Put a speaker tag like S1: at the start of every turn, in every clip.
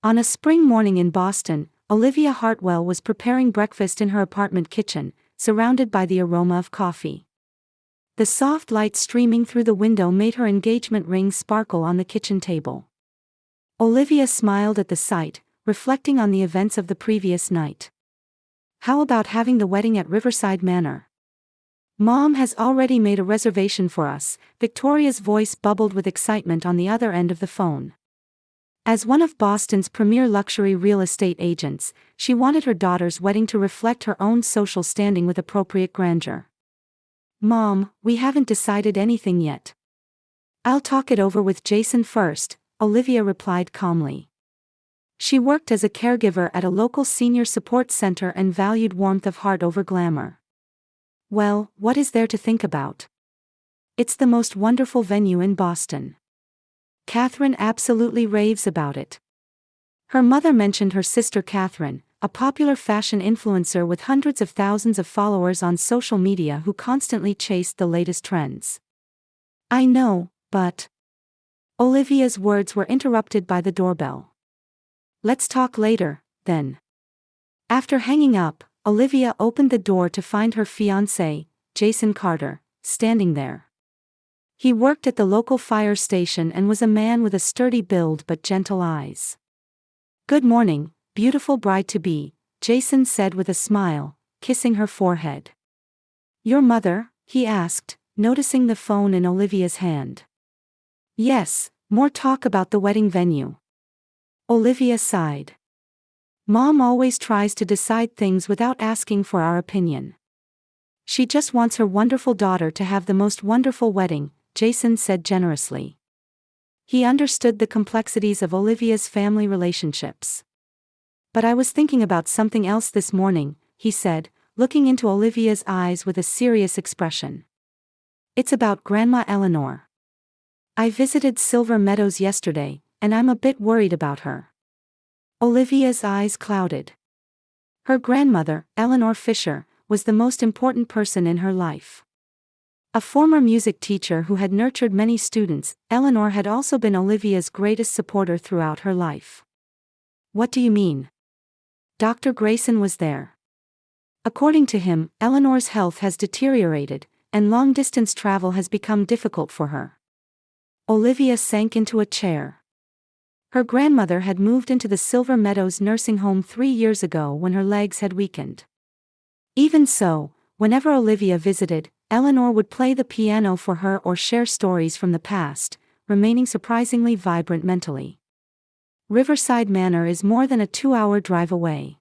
S1: On a spring morning in Boston, Olivia Hartwell was preparing breakfast in her apartment kitchen, surrounded by the aroma of coffee. The soft light streaming through the window made her engagement ring sparkle on the kitchen table. Olivia smiled at the sight, reflecting on the events of the previous night. "How about having the wedding at Riverside Manor? Mom has already made a reservation for us." Victoria's voice bubbled with excitement on the other end of the phone. As one of Boston's premier luxury real estate agents, she wanted her daughter's wedding to reflect her own social standing with appropriate grandeur. "Mom, we haven't decided anything yet. I'll talk it over with Jason first," Olivia replied calmly. She worked as a caregiver at a local senior support center and valued warmth of heart over glamour. "Well, what is there to think about? It's the most wonderful venue in Boston. Catherine absolutely raves about it." Her mother mentioned her sister Catherine, a popular fashion influencer with hundreds of thousands of followers on social media who constantly chased the latest trends. "I know, but..." Olivia's words were interrupted by the doorbell. "Let's talk later, then." After hanging up, Olivia opened the door to find her fiancé, Jason Carter, standing there. He worked at the local fire station and was a man with a sturdy build but gentle eyes. "Good morning, beautiful bride-to-be," Jason said with a smile, kissing her forehead. "Your mother?" he asked, noticing the phone in Olivia's hand. "Yes, more talk about the wedding venue." Olivia sighed. "Mom always tries to decide things without asking for our opinion. She just wants her wonderful daughter to have the most wonderful wedding," Jason said generously. He understood the complexities of Olivia's family relationships. "But I was thinking about something else this morning," he said, looking into Olivia's eyes with a serious expression. "It's about Grandma Eleanor. I visited Silver Meadows yesterday, and I'm a bit worried about her." Olivia's eyes clouded. Her grandmother, Eleanor Fisher, was the most important person in her life. A former music teacher who had nurtured many students, Eleanor had also been Olivia's greatest supporter throughout her life. "What do you mean?" Dr. Grayson was there. According to him, Eleanor's health has deteriorated, and long-distance travel has become difficult for her. Olivia sank into a chair. Her grandmother had moved into the Silver Meadows nursing home 3 years ago when her legs had weakened. Even so, whenever Olivia visited, Eleanor would play the piano for her or share stories from the past, remaining surprisingly vibrant mentally. "Riverside Manor is more than a 2-hour drive away,"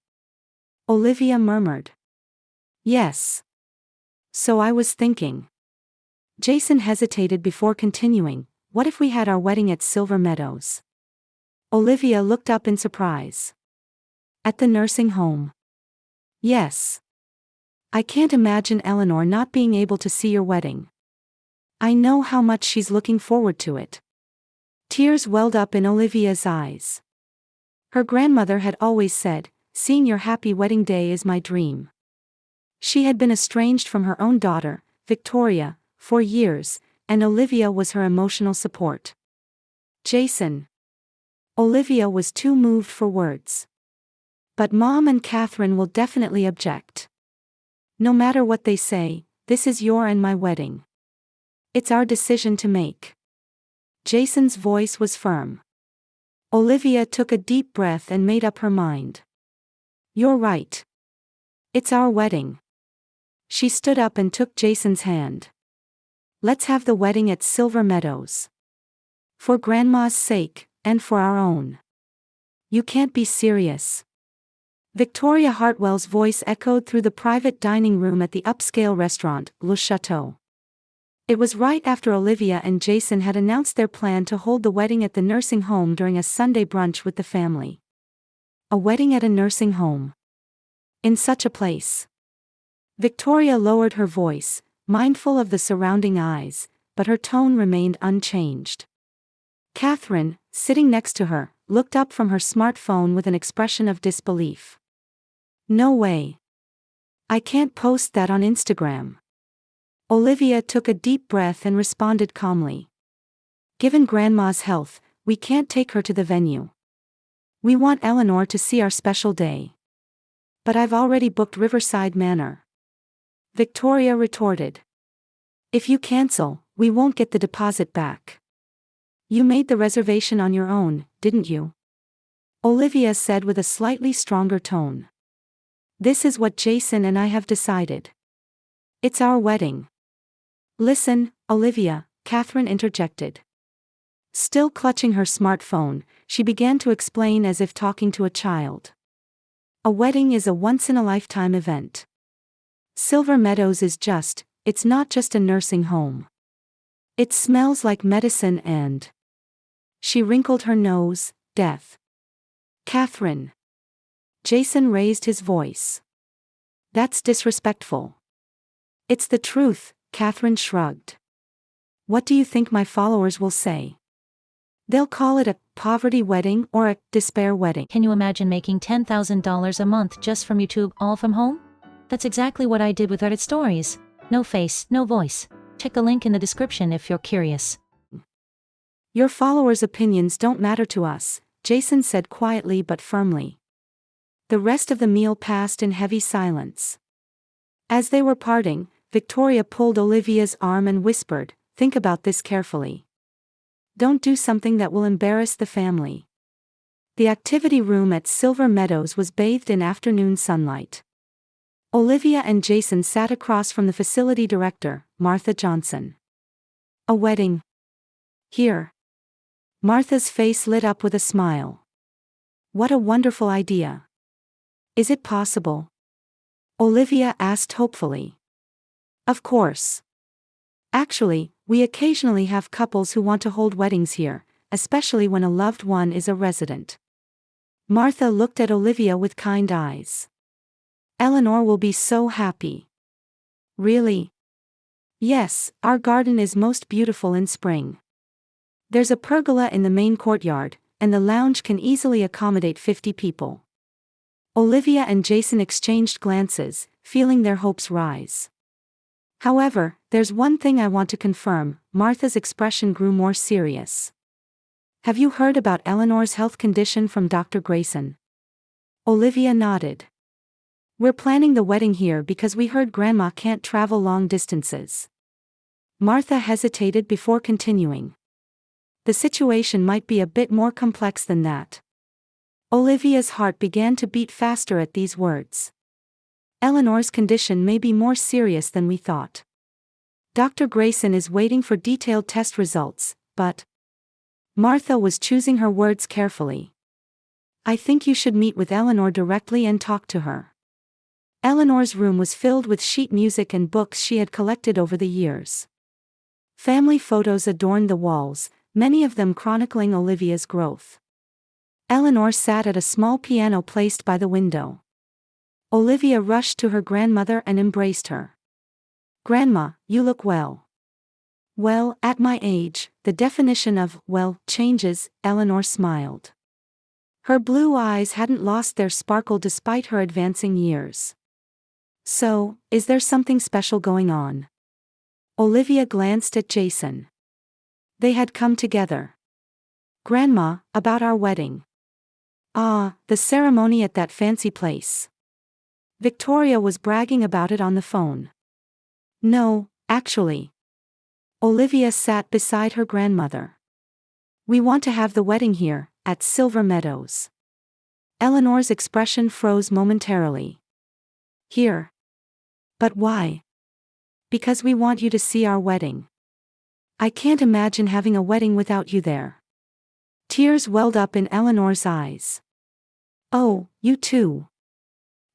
S1: Olivia murmured. "Yes. So I was thinking." Jason hesitated before continuing, "What if we had our wedding at Silver Meadows?" Olivia looked up in surprise. "At the nursing home?" "Yes. I can't imagine Eleanor not being able to see your wedding. I know how much she's looking forward to it." Tears welled up in Olivia's eyes. Her grandmother had always said, "Seeing your happy wedding day is my dream." She had been estranged from her own daughter, Victoria, for years, and Olivia was her emotional support. "Jason." Olivia was too moved for words. "But Mom and Catherine will definitely object. No matter what they say, this is your and my wedding. It's our decision to make." Jason's voice was firm. Olivia took a deep breath and made up her mind. "You're right. It's our wedding." She stood up and took Jason's hand. "Let's have the wedding at Silver Meadows. For Grandma's sake, and for our own." "You can't be serious." Victoria Hartwell's voice echoed through the private dining room at the upscale restaurant, Le Chateau. It was right after Olivia and Jason had announced their plan to hold the wedding at the nursing home during a Sunday brunch with the family. A wedding at a nursing home. In such a place. Victoria lowered her voice, mindful of the surrounding eyes, but her tone remained unchanged. Catherine, sitting next to her, looked up from her smartphone with an expression of disbelief. "No way. I can't post that on Instagram." Olivia took a deep breath and responded calmly. "Given Grandma's health, we can't take her to the venue. We want Eleanor to see our special day. But I've already booked Riverside Manor. Victoria retorted. If you cancel, we won't get the deposit back. You made the reservation on your own, didn't you? Olivia said with a slightly stronger tone. This is what Jason and I have decided. It's our wedding. Listen, Olivia, Catherine interjected. Still clutching her smartphone, she began to explain as if talking to a child. A wedding is a once-in-a-lifetime event. Silver Meadows it's not just a nursing home. It smells like medicine and... She wrinkled her nose, death. Catherine. Jason raised his voice. That's disrespectful. It's the truth, Catherine shrugged. What do you think my followers will say? They'll call it a poverty wedding or a despair wedding.
S2: Can you imagine making $10,000 a month just from YouTube, all from home? That's exactly what I did with Reddit Stories. No face, no voice. Check the link in the description if you're curious.
S1: Your followers' opinions don't matter to us, Jason said quietly but firmly. The rest of the meal passed in heavy silence. As they were parting, Victoria pulled Olivia's arm and whispered, "Think about this carefully. Don't do something that will embarrass the family." The activity room at Silver Meadows was bathed in afternoon sunlight. Olivia and Jason sat across from the facility director, Martha Johnson. A wedding. Here. Martha's face lit up with a smile. What a wonderful idea. Is it possible? Olivia asked hopefully. Of course. Actually, we occasionally have couples who want to hold weddings here, especially when a loved one is a resident. Martha looked at Olivia with kind eyes. Eleanor will be so happy. Really? Yes, our garden is most beautiful in spring. There's a pergola in the main courtyard, and the lounge can easily accommodate 50 people. Olivia and Jason exchanged glances, feeling their hopes rise. However, there's one thing I want to confirm. Martha's expression grew more serious. Have you heard about Eleanor's health condition from Dr. Grayson? Olivia nodded. We're planning the wedding here because we heard Grandma can't travel long distances. Martha hesitated before continuing. The situation might be a bit more complex than that. Olivia's heart began to beat faster at these words. Eleanor's condition may be more serious than we thought. Dr. Grayson is waiting for detailed test results, but... Martha was choosing her words carefully. I think you should meet with Eleanor directly and talk to her. Eleanor's room was filled with sheet music and books she had collected over the years. Family photos adorned the walls, many of them chronicling Olivia's growth. Eleanor sat at a small piano placed by the window. Olivia rushed to her grandmother and embraced her. Grandma, you look well. Well, at my age, the definition of, well, changes, Eleanor smiled. Her blue eyes hadn't lost their sparkle despite her advancing years. So, is there something special going on? Olivia glanced at Jason. They had come together. Grandma, about our wedding. Ah, the ceremony at that fancy place. Victoria was bragging about it on the phone. No, actually. Olivia sat beside her grandmother. We want to have the wedding here, at Silver Meadows. Eleanor's expression froze momentarily. Here. But why? Because we want you to see our wedding. I can't imagine having a wedding without you there. Tears welled up in Eleanor's eyes. Oh, you too.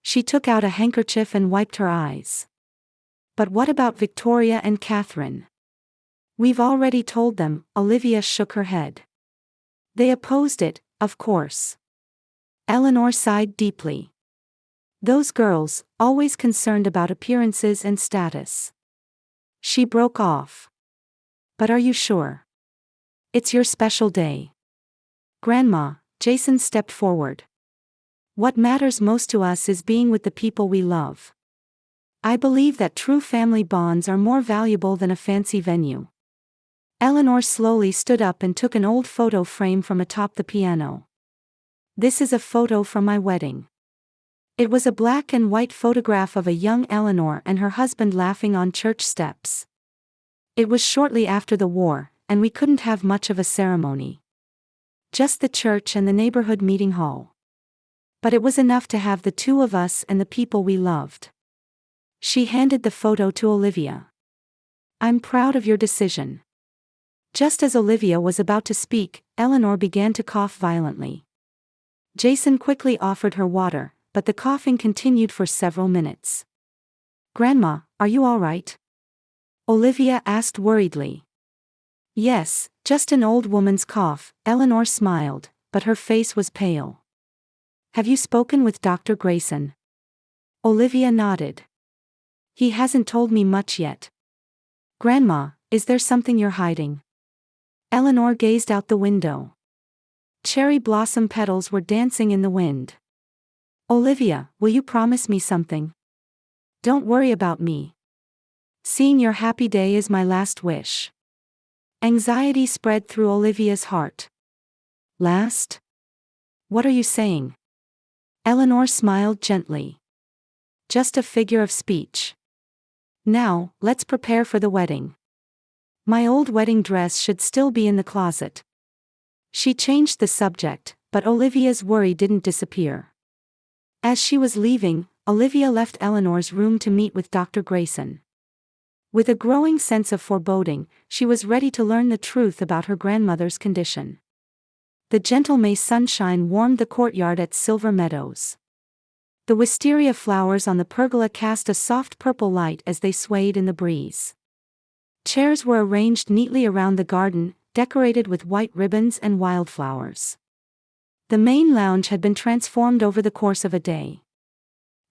S1: She took out a handkerchief and wiped her eyes. But what about Victoria and Catherine? We've already told them, Olivia shook her head. They opposed it, of course. Eleanor sighed deeply. Those girls, always concerned about appearances and status. She broke off. But are you sure? It's your special day. Grandma, Jason stepped forward. What matters most to us is being with the people we love. I believe that true family bonds are more valuable than a fancy venue. Eleanor slowly stood up and took an old photo frame from atop the piano. This is a photo from my wedding. It was a black and white photograph of a young Eleanor and her husband laughing on church steps. It was shortly after the war, and we couldn't have much of a ceremony. Just the church and the neighborhood meeting hall. But it was enough to have the two of us and the people we loved. She handed the photo to Olivia. I'm proud of your decision. Just as Olivia was about to speak, Eleanor began to cough violently. Jason quickly offered her water, but the coughing continued for several minutes. Grandma, are you all right? Olivia asked worriedly. Yes, just an old woman's cough, Eleanor smiled, but her face was pale. Have you spoken with Dr. Grayson? Olivia nodded. He hasn't told me much yet. Grandma, is there something you're hiding? Eleanor gazed out the window. Cherry blossom petals were dancing in the wind. Olivia, will you promise me something? Don't worry about me. Seeing your happy day is my last wish. Anxiety spread through Olivia's heart. Last? What are you saying? Eleanor smiled gently. Just a figure of speech. Now, let's prepare for the wedding. My old wedding dress should still be in the closet. She changed the subject, but Olivia's worry didn't disappear. As she was leaving, Olivia left Eleanor's room to meet with Dr. Grayson. With a growing sense of foreboding, she was ready to learn the truth about her grandmother's condition. The gentle May sunshine warmed the courtyard at Silver Meadows. The wisteria flowers on the pergola cast a soft purple light as they swayed in the breeze. Chairs were arranged neatly around the garden, decorated with white ribbons and wildflowers. The main lounge had been transformed over the course of a day.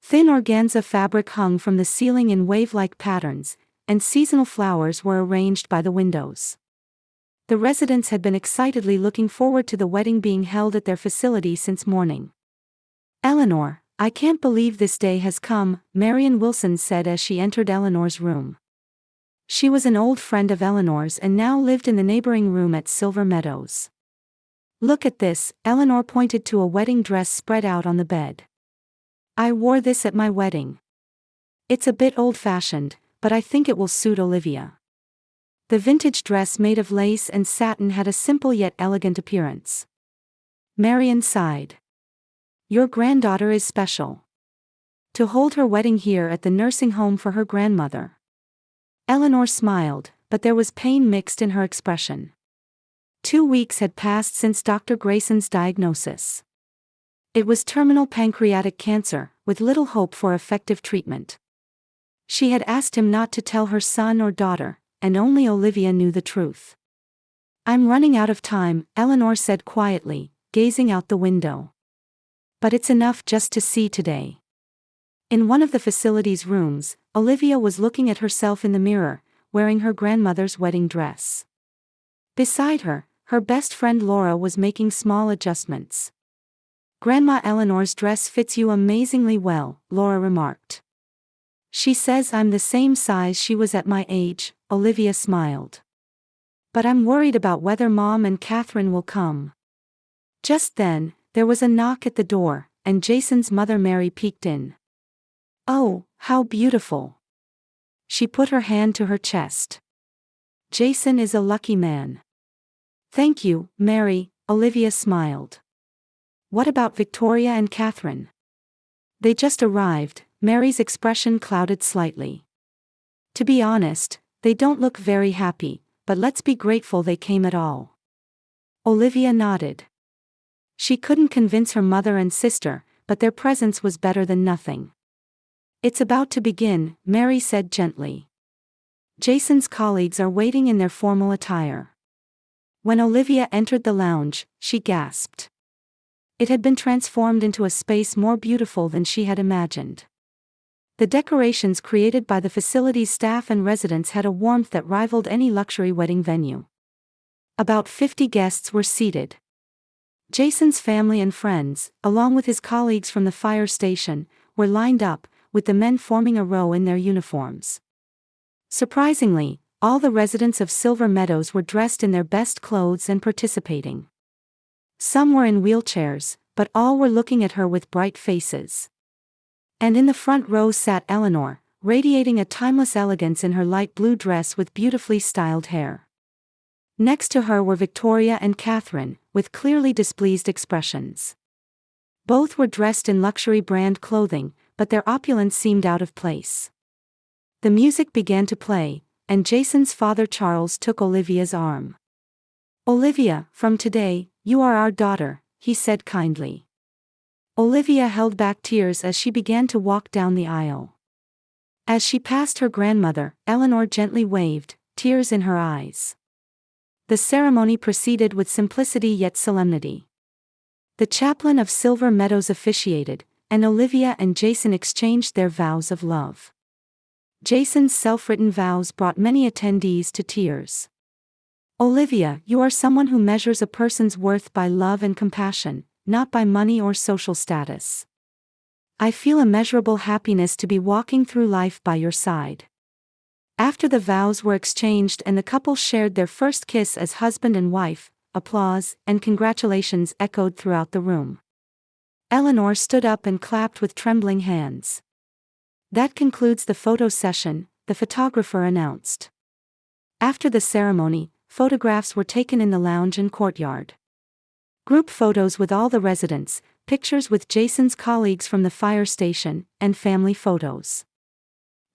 S1: Thin organza fabric hung from the ceiling in wave-like patterns, and seasonal flowers were arranged by the windows. The residents had been excitedly looking forward to the wedding being held at their facility since morning. Eleanor, I can't believe this day has come, Marion Wilson said as she entered Eleanor's room. She was an old friend of Eleanor's and now lived in the neighboring room at Silver Meadows. Look at this, Eleanor pointed to a wedding dress spread out on the bed. I wore this at my wedding. It's a bit old-fashioned, but I think it will suit Olivia. The vintage dress made of lace and satin had a simple yet elegant appearance. Marion sighed. Your granddaughter is special. To hold her wedding here at the nursing home for her grandmother. Eleanor smiled, but there was pain mixed in her expression. 2 weeks had passed since Dr. Grayson's diagnosis. It was terminal pancreatic cancer, with little hope for effective treatment. She had asked him not to tell her son or daughter, and only Olivia knew the truth. I'm running out of time, Eleanor said quietly, gazing out the window. But it's enough just to see today. In one of the facility's rooms, Olivia was looking at herself in the mirror, wearing her grandmother's wedding dress. Beside her, her best friend Laura was making small adjustments. Grandma Eleanor's dress fits you amazingly well, Laura remarked. She says I'm the same size she was at my age, Olivia smiled. But I'm worried about whether Mom and Catherine will come. Just then, there was a knock at the door, and Jason's mother Mary peeked in. Oh, how beautiful. She put her hand to her chest. Jason is a lucky man. Thank you, Mary, Olivia smiled. What about Victoria and Catherine? They just arrived, Mary's expression clouded slightly. To be honest, they don't look very happy, but let's be grateful they came at all. Olivia nodded. She couldn't convince her mother and sister, but their presence was better than nothing. It's about to begin, Mary said gently. Jason's colleagues are waiting in their formal attire. When Olivia entered the lounge, she gasped. It had been transformed into a space more beautiful than she had imagined. The decorations created by the facility's staff and residents had a warmth that rivaled any luxury wedding venue. About 50 guests were seated. Jason's family and friends, along with his colleagues from the fire station, were lined up, with the men forming a row in their uniforms. Surprisingly, all the residents of Silver Meadows were dressed in their best clothes and participating. Some were in wheelchairs, but all were looking at her with bright faces. And in the front row sat Eleanor, radiating a timeless elegance in her light blue dress with beautifully styled hair. Next to her were Victoria and Catherine, with clearly displeased expressions. Both were dressed in luxury brand clothing, but their opulence seemed out of place. The music began to play, and Jason's father Charles took Olivia's arm. "Olivia, from today, you are our daughter," he said kindly. Olivia held back tears as she began to walk down the aisle. As she passed her grandmother, Eleanor gently waved, tears in her eyes. The ceremony proceeded with simplicity yet solemnity. The chaplain of Silver Meadows officiated, and Olivia and Jason exchanged their vows of love. Jason's self-written vows brought many attendees to tears. "Olivia, you are someone who measures a person's worth by love and compassion, not by money or social status. I feel immeasurable happiness to be walking through life by your side." After the vows were exchanged and the couple shared their first kiss as husband and wife, applause and congratulations echoed throughout the room. Eleanor stood up and clapped with trembling hands. "That concludes the photo session," the photographer announced. After the ceremony, photographs were taken in the lounge and courtyard. Group photos with all the residents, pictures with Jason's colleagues from the fire station, and family photos.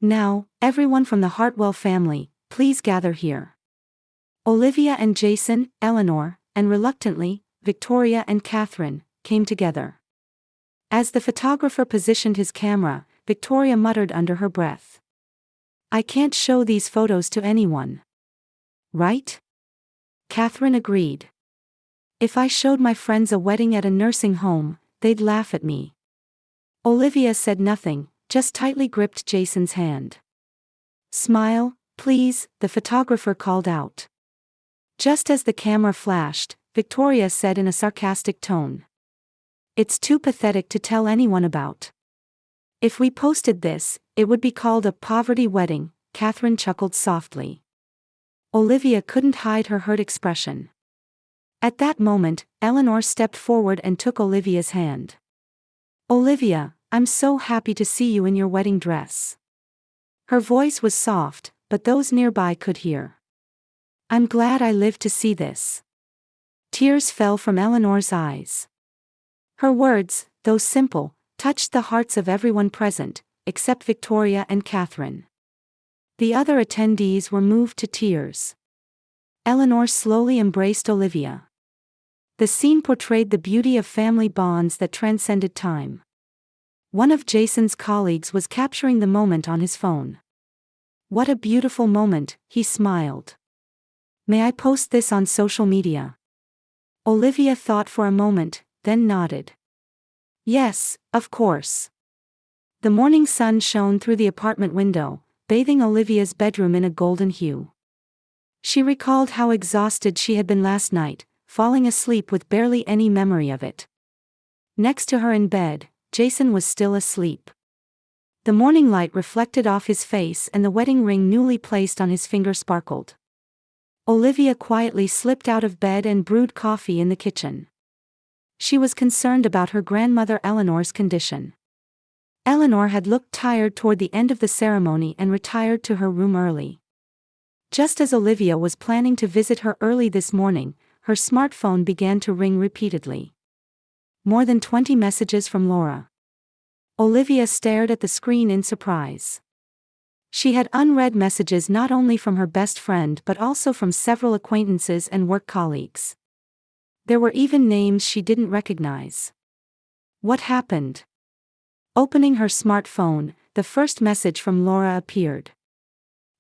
S1: "Now, everyone from the Hartwell family, please gather here." Olivia and Jason, Eleanor, and reluctantly, Victoria and Catherine, came together. As the photographer positioned his camera, Victoria muttered under her breath, "I can't show these photos to anyone." "Right?" Catherine agreed. "If I showed my friends a wedding at a nursing home, they'd laugh at me." Olivia said nothing, just tightly gripped Jason's hand. "Smile, please," the photographer called out. Just as the camera flashed, Victoria said in a sarcastic tone, "It's too pathetic to tell anyone about. If we posted this, it would be called a poverty wedding," Catherine chuckled softly. Olivia couldn't hide her hurt expression. At that moment, Eleanor stepped forward and took Olivia's hand. "Olivia, I'm so happy to see you in your wedding dress." Her voice was soft, but those nearby could hear. "I'm glad I lived to see this." Tears fell from Eleanor's eyes. Her words, though simple, touched the hearts of everyone present, except Victoria and Catherine. The other attendees were moved to tears. Eleanor slowly embraced Olivia. The scene portrayed the beauty of family bonds that transcended time. One of Jason's colleagues was capturing the moment on his phone. "What a beautiful moment," he smiled. "May I post this on social media?" Olivia thought for a moment, then nodded. "Yes, of course." The morning sun shone through the apartment window, bathing Olivia's bedroom in a golden hue. She recalled how exhausted she had been last night, falling asleep with barely any memory of it. Next to her in bed, Jason was still asleep. The morning light reflected off his face and the wedding ring newly placed on his finger sparkled. Olivia quietly slipped out of bed and brewed coffee in the kitchen. She was concerned about her grandmother Eleanor's condition. Eleanor had looked tired toward the end of the ceremony and retired to her room early. Just as Olivia was planning to visit her early this morning, her smartphone began to ring repeatedly. More than 20 messages from Laura. Olivia stared at the screen in surprise. She had unread messages not only from her best friend but also from several acquaintances and work colleagues. There were even names she didn't recognize. What happened? Opening her smartphone, the first message from Laura appeared.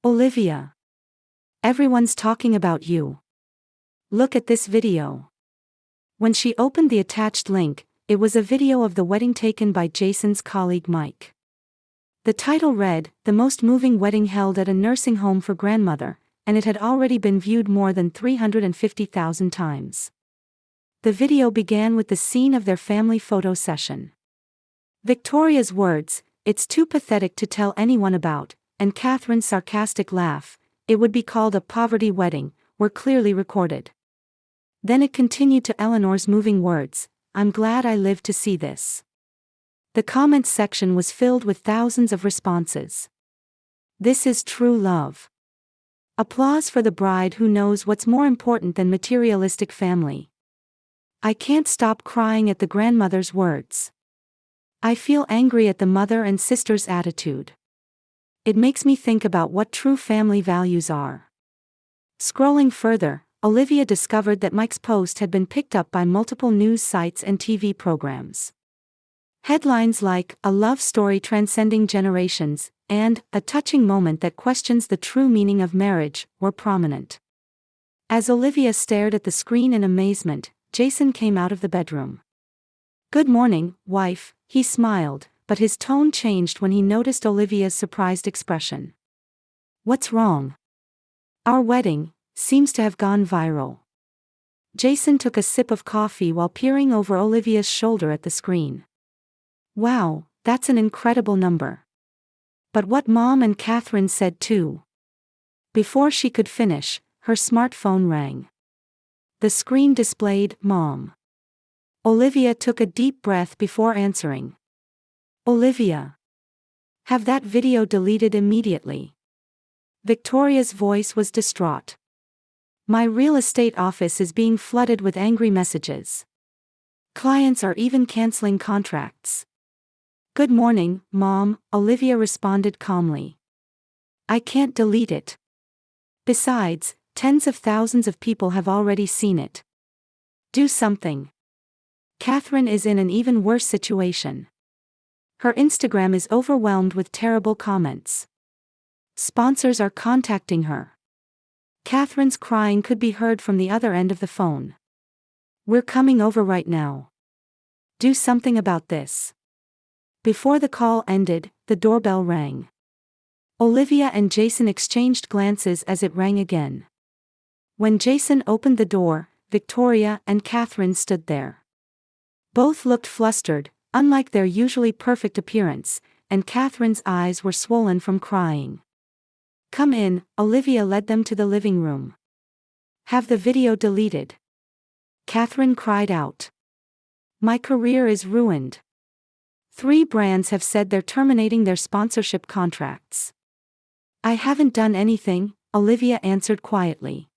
S1: "Olivia. Everyone's talking about you. Look at this video." When she opened the attached link, it was a video of the wedding taken by Jason's colleague Mike. The title read, "The Most Moving Wedding Held at a Nursing Home for Grandmother," and it had already been viewed more than 350,000 times. The video began with the scene of their family photo session. Victoria's words, "It's too pathetic to tell anyone about," and Catherine's sarcastic laugh, "It would be called a poverty wedding," were clearly recorded. Then it continued to Eleanor's moving words, I'm glad I lived to see this." The comments section was filled with thousands of responses. "This is true love." "Applause for the bride who knows what's more important than materialistic family." "I can't stop crying at the grandmother's words." "I feel angry at the mother and sister's attitude. It makes me think about what true family values are." Scrolling further, Olivia discovered that Mike's post had been picked up by multiple news sites and TV programs. Headlines like, "A love story transcending generations," and "A touching moment that questions the true meaning of marriage," were prominent. As Olivia stared at the screen in amazement, Jason came out of the bedroom. "Good morning, wife," he smiled, but his tone changed when he noticed Olivia's surprised expression. "What's wrong?" "Our wedding seems to have gone viral." Jason took a sip of coffee while peering over Olivia's shoulder at the screen. "Wow, that's an incredible number. But what Mom and Catherine said too." Before she could finish, her smartphone rang. The screen displayed, "Mom." Olivia took a deep breath before answering. "Olivia. Have that video deleted immediately." Victoria's voice was distraught. "My real estate office is being flooded with angry messages. Clients are even canceling contracts." "Good morning, Mom," Olivia responded calmly. "I can't delete it. Besides, tens of thousands of people have already seen it. Do something." Catherine is in an even worse situation. Her Instagram is overwhelmed with terrible comments. Sponsors are contacting her. Catherine's crying could be heard from the other end of the phone. "We're coming over right now. Do something about this." Before the call ended, the doorbell rang. Olivia and Jason exchanged glances as it rang again. When Jason opened the door, Victoria and Catherine stood there. Both looked flustered, unlike their usually perfect appearance, and Catherine's eyes were swollen from crying. "Come in," Olivia led them to the living room. "Have the video deleted." Catherine cried out. "My career is ruined. 3 brands have said they're terminating their sponsorship contracts." "I haven't done anything," Olivia answered quietly.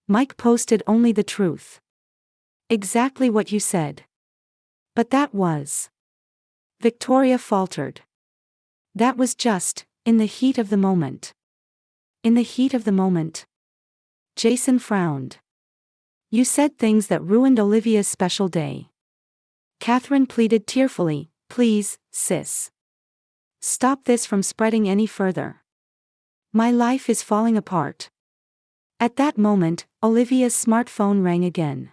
S1: "Mike posted only the truth." "Exactly what you said." "But that was..." Victoria faltered. "That was just, in the heat of the moment." "In the heat of the moment?" Jason frowned. "You said things that ruined Olivia's special day." Catherine pleaded tearfully, "Please, sis. Stop this from spreading any further. My life is falling apart." At that moment, Olivia's smartphone rang again.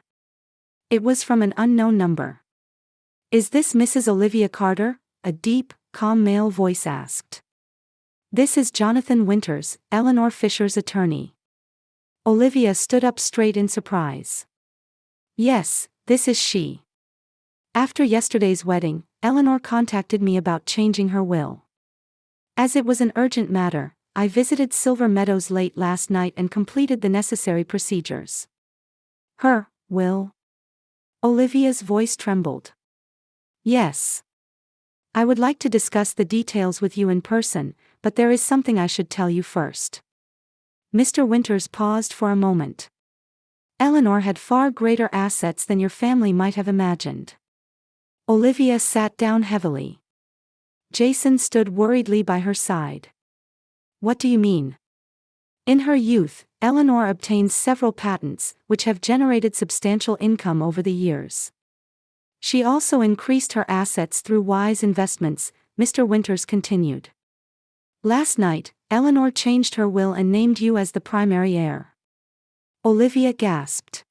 S1: It was from an unknown number. "Is this Mrs. Olivia Carter?" a deep, calm male voice asked. "This is Jonathan Winters, Eleanor Fisher's attorney." Olivia stood up straight in surprise. "Yes, this is she. After yesterday's wedding, Eleanor contacted me about changing her will. As it was an urgent matter, I visited Silver Meadows late last night and completed the necessary procedures." "Her will?" Olivia's voice trembled. "Yes. I would like to discuss the details with you in person, but there is something I should tell you first." Mr. Winters paused for a moment. "Eleanor had far greater assets than your family might have imagined." Olivia sat down heavily. Jason stood worriedly by her side. "What do you mean?" "In her youth, Eleanor obtained several patents, which have generated substantial income over the years. She also increased her assets through wise investments," Mr. Winters continued. "Last night, Eleanor changed her will and named you as the primary heir." Olivia gasped.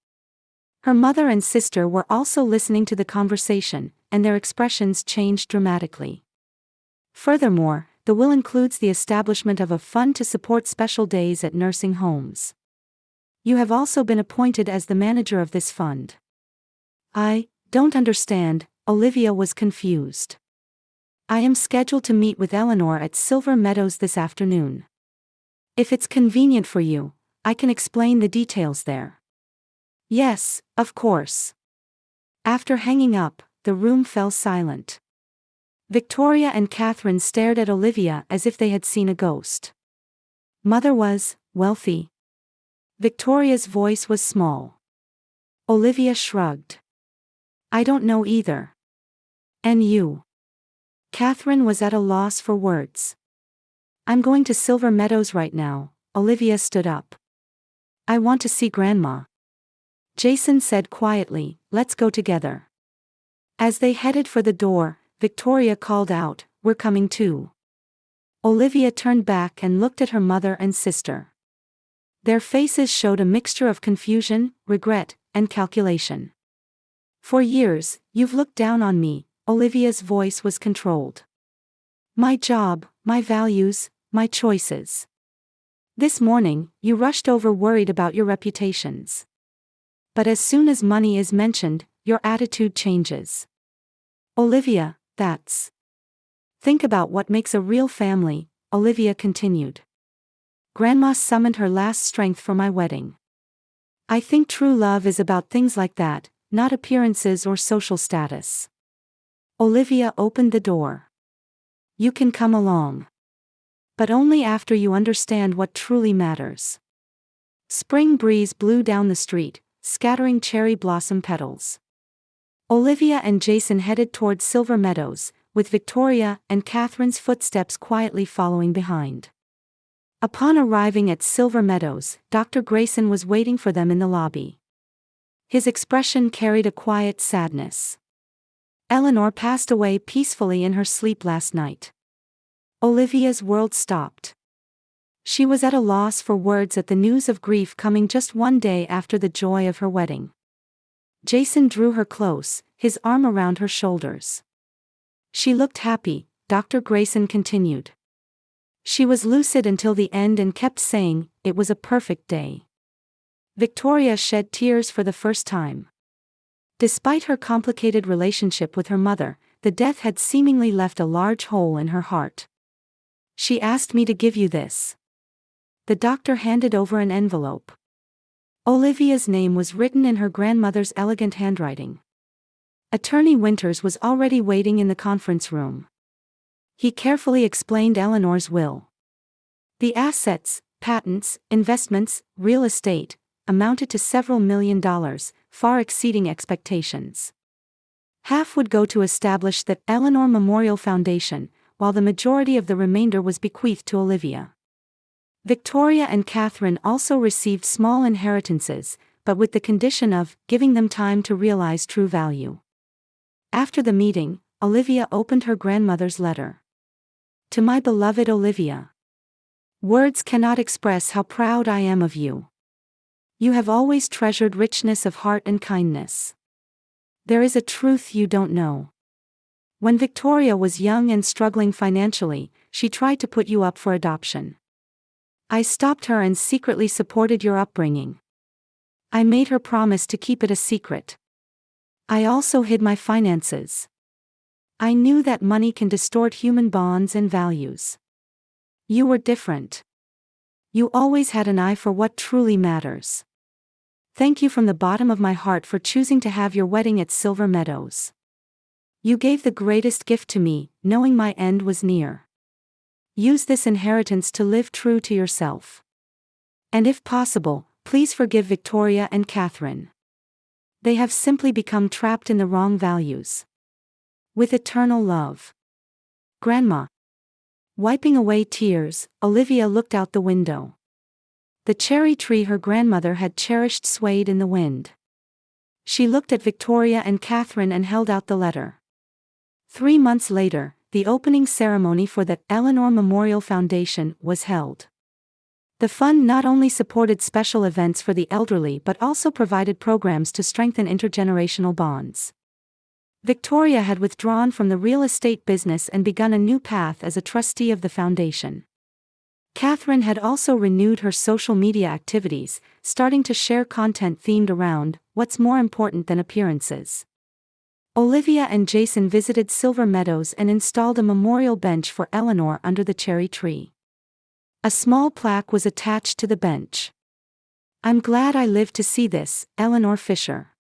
S1: Her mother and sister were also listening to the conversation, and their expressions changed dramatically. Furthermore, the will includes the establishment of a fund to support special days at nursing homes. "You have also been appointed as the manager of this fund." "I don't understand," Olivia was confused. "I am scheduled to meet with Eleanor at Silver Meadows this afternoon. If it's convenient for you, I can explain the details there." "Yes, of course." After hanging up, the room fell silent. Victoria and Catherine stared at Olivia as if they had seen a ghost. Mother was wealthy. Victoria's voice was small. Olivia shrugged. I don't know either. And you? Catherine was at a loss for words. I'm going to Silver Meadows right now. Olivia stood up. I want to see Grandma. Jason said quietly, let's go together. As they headed for the door, Victoria called out, we're coming too. Olivia turned back and looked at her mother and sister. Their faces showed a mixture of confusion, regret, and calculation. For years, you've looked down on me. Olivia's voice was controlled. My job, my values, my choices. This morning, you rushed over worried about your reputations. But as soon as money is mentioned, your attitude changes. Olivia, that's. Think about what makes a real family, Olivia continued. Grandma summoned her last strength for my wedding. I think true love is about things like that, not appearances or social status. Olivia opened the door. You can come along. But only after you understand what truly matters. Spring breeze blew down the street, scattering cherry blossom petals. Olivia and Jason headed toward Silver Meadows, with Victoria and Catherine's footsteps quietly following behind. Upon arriving at Silver Meadows, Dr. Grayson was waiting for them in the lobby. His expression carried a quiet sadness. Eleanor passed away peacefully in her sleep last night. Olivia's world stopped. She was at a loss for words at the news of grief coming just one day after the joy of her wedding. Jason drew her close, his arm around her shoulders. She looked happy, Dr. Grayson continued. She was lucid until the end and kept saying, it was a perfect day. Victoria shed tears for the first time. Despite her complicated relationship with her mother, the death had seemingly left a large hole in her heart. She asked me to give you this. The doctor handed over an envelope. Olivia's name was written in her grandmother's elegant handwriting. Attorney Winters was already waiting in the conference room. He carefully explained Eleanor's will. The assets, patents, investments, real estate, amounted to several $1 million, far exceeding expectations. Half would go to establish the Eleanor Memorial Foundation, while the majority of the remainder was bequeathed to Olivia. Victoria and Catherine also received small inheritances, but with the condition of giving them time to realize true value. After the meeting, Olivia opened her grandmother's letter. To my beloved Olivia. Words cannot express how proud I am of you. You have always treasured richness of heart and kindness. There is a truth you don't know. When Victoria was young and struggling financially, she tried to put you up for adoption. I stopped her and secretly supported your upbringing. I made her promise to keep it a secret. I also hid my finances. I knew that money can distort human bonds and values. You were different. You always had an eye for what truly matters. Thank you from the bottom of my heart for choosing to have your wedding at Silver Meadows. You gave the greatest gift to me, knowing my end was near. Use this inheritance to live true to yourself. And if possible, please forgive Victoria and Catherine. They have simply become trapped in the wrong values. With eternal love. Grandma. Wiping away tears, Olivia looked out the window. The cherry tree her grandmother had cherished swayed in the wind. She looked at Victoria and Catherine and held out the letter. 3 months later, the opening ceremony for the Eleanor Memorial Foundation was held. The fund not only supported special events for the elderly but also provided programs to strengthen intergenerational bonds. Victoria had withdrawn from the real estate business and begun a new path as a trustee of the foundation. Catherine had also renewed her social media activities, starting to share content themed around what's more important than appearances. Olivia and Jason visited Silver Meadows and installed a memorial bench for Eleanor under the cherry tree. A small plaque was attached to the bench. I'm glad I lived to see this, Eleanor Fisher.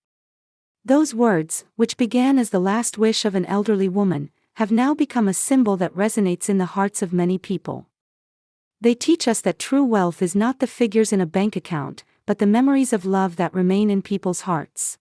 S1: Those words, which began as the last wish of an elderly woman, have now become a symbol that resonates in the hearts of many people. They teach us that true wealth is not the figures in a bank account, but the memories of love that remain in people's hearts.